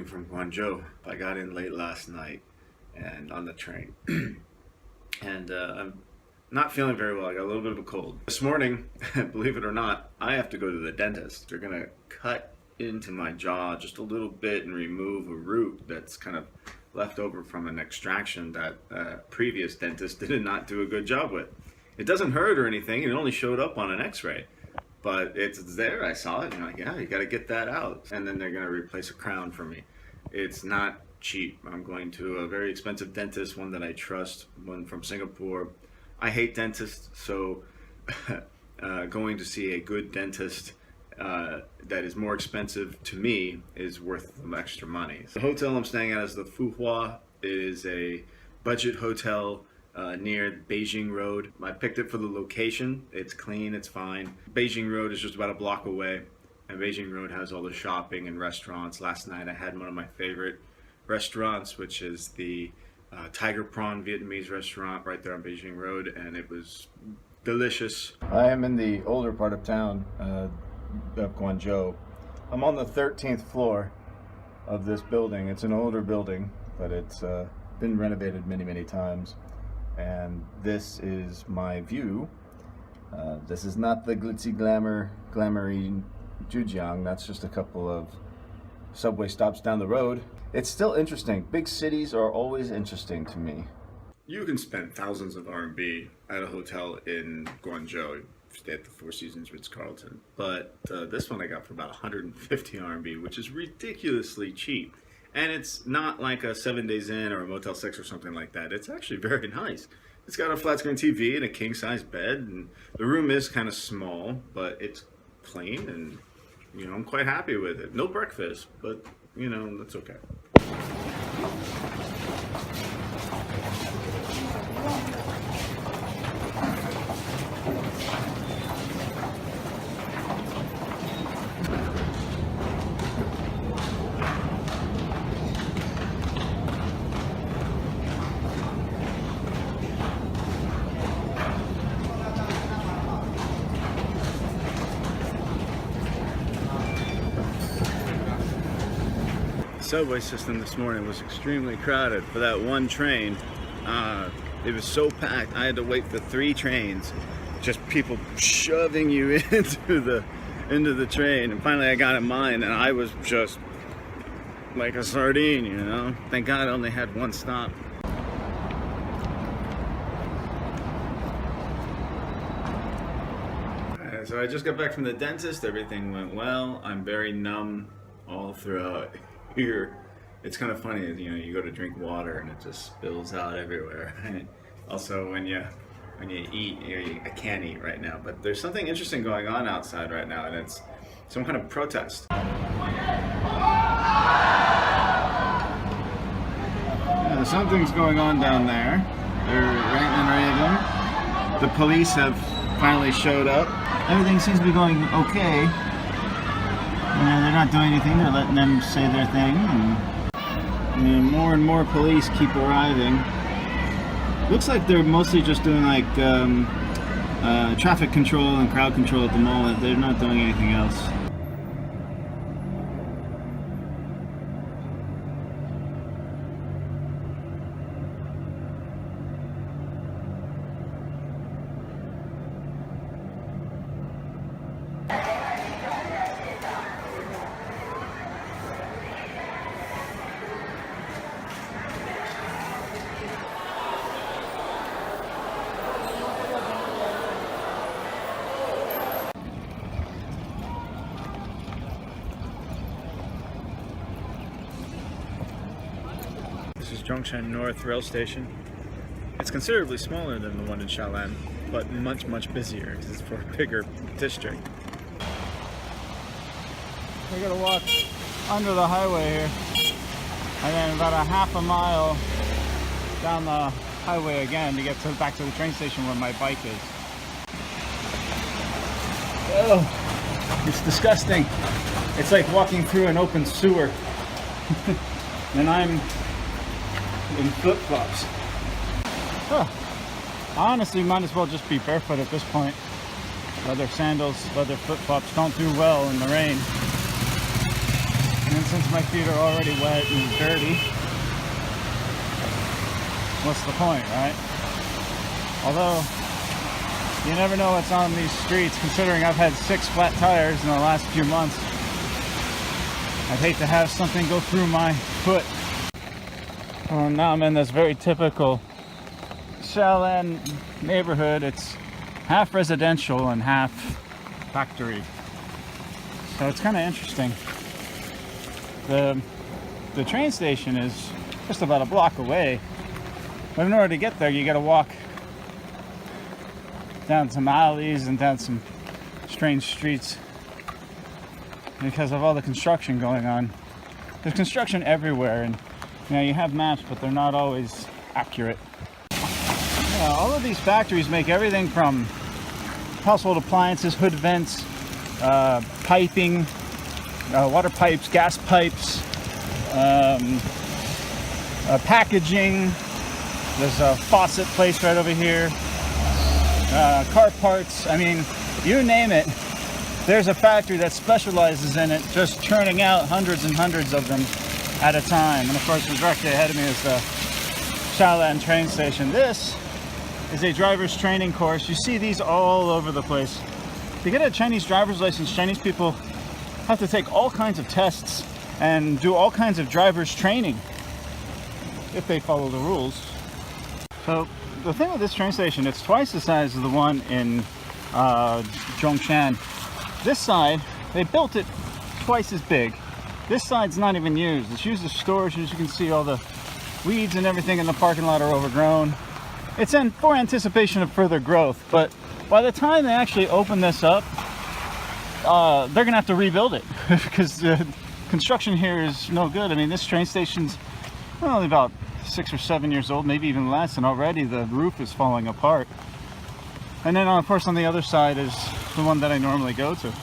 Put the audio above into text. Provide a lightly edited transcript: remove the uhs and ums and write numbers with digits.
morning from Guangzhou. I got in late last night and on the train. And I'm not feeling very well. I got a little bit of a cold. This morning, believe it or not, I have to go to the dentist. They're gonna cut into my jaw just a little bit and remove a root that's kind of left over from an extraction that previous dentist did not do a good job with. It doesn't hurt or anything. It only showed up on an x-ray. But it's there, I saw it, and I'm like, yeah, you gotta get that out. And then they're gonna replace a crown for me. It's not cheap. I'm going to a very expensive dentist, one that I trust, one from Singapore. I hate dentists, so going to see a good dentist that is more expensive to me is worth the extra money. The hotel I'm staying at is the Fuhua. It is a budget hotel near Beijing Road. I picked it for the location. It's clean, it's fine. Beijing Road is just about a block away, and Beijing Road has all the shopping and restaurants. Last night I had one of my favorite restaurants, which is the Tiger Prawn Vietnamese restaurant right there on Beijing Road, and it was delicious. I am in the older part of town of Guangzhou. I'm on the 13th floor of this building. It's an older building, but it's been renovated many times. And this is my view. This is not the glitzy glamoury Zhejiang. That's just a couple of subway stops down the road. It's still interesting. Big cities are always interesting to me. You can spend thousands of RMB at a hotel in Guangzhou. Stay at the Four Seasons Ritz-Carlton. But this one I got for about 150 RMB, which is ridiculously cheap. And it's not like a 7 Days Inn or a Motel 6 or something like that. It's actually very nice. It's got a flat screen TV and a king size bed, and the room is kind of small, but it's clean, and you know, I'm quite happy with it. No breakfast, but you know, that's okay. Subway system this morning was extremely crowded for that one train. It was so packed. I had to wait for 3 trains, just people shoving you into the train. And finally I got in mine, and I was just like a sardine, you know. Thank God I only had one stop. So I just got back from the dentist. Everything went well. I'm very numb all throughout here. It's kind of funny, you know, you go to drink water and it just spills out everywhere. Also, when you eat, I can't eat right now, but there's something interesting going on outside right now, and it's some kind of protest. Yeah, something's going on down there. They're ranting and raving. The police have finally showed up. Everything seems to be going okay. They're not doing anything, they're letting them say their thing, and more and more police keep arriving. Looks like they're mostly just doing like traffic control and crowd control at the moment. They're not doing anything else. This is Junction North Rail Station. It's considerably smaller than the one in Shaolin, but much busier because it's for a bigger district. We gotta walk under the highway here, and then about a half a mile down the highway again to get back to the train station where my bike is. Oh, it's disgusting. It's like walking through an open sewer. And I'm in flip-flops. Huh. I honestly might as well just be barefoot at this point. Leather sandals, leather flip-flops don't do well in the rain. And since my feet are already wet and dirty, what's the point, right? Although, you never know what's on these streets. Considering I've had 6 flat tires in the last few months, I'd hate to have something go through my foot. Well, now I'm in this very typical Shaolin neighborhood. It's half residential and half factory. So it's kind of interesting. The train station is just about a block away. But in order to get there, you got to walk down some alleys and down some strange streets because of all the construction going on. There's construction everywhere, and you know, you have maps, but they're not always accurate. All of these factories make everything from household appliances, hood vents, piping, water pipes, gas pipes, packaging. There's a faucet place right over here. Car parts. I mean, you name it. There's a factory that specializes in it, just churning out hundreds and hundreds of them at a time. And of course, directly ahead of me is the Shaolin train station. This is a driver's training course. You see these all over the place. To get a Chinese driver's license, Chinese people have to take all kinds of tests and do all kinds of driver's training if they follow the rules. So the thing with this train station, it's twice the size of the one in Junction. This side, they built it twice as big. This side's not even used. It's used as storage. As you can see, all the weeds and everything in the parking lot are overgrown. It's in for anticipation of further growth, but by the time they actually open this up, they're gonna have to rebuild it because the construction here is no good. I mean, this train station's only about 6 or 7 years old, maybe even less, and already the roof is falling apart. And then of course on the other side is the one that I normally go to.